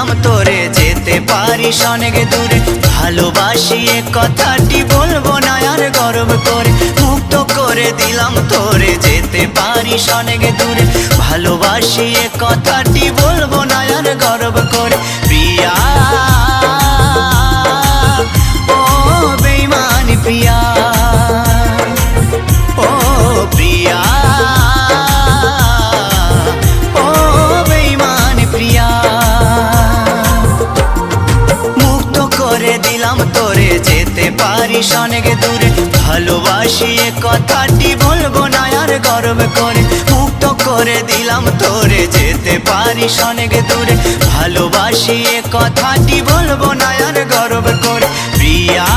দিলাম তোরে যেতে পারিস অনেক দূরে। ভালোবাসি এ কথাটি বলবো না আর গর্ব করে, মুক্ত করে দিলাম তোরে যেতে পারিস অনেক দূরে। ভালোবাসি এ কথাটি বলবো না আর গর্ব করে। প্রিয়া ও বেঈমানি প্রিয়া, ও প্রিয়া ও বেঈমানি প্রিয়া। মুক্ত করে দিলাম তোরে যেতে পারিস অনেক দূরে। ভালোবাসি এ কথাটি বলবো না আর গর্ব করে, মুক্ত করে দিলাম তোরে যেতে পারিস অনেক দূরে। ভালোবাসি এ কথাটি বলবো না আর গর্ব করে। প্রিয়া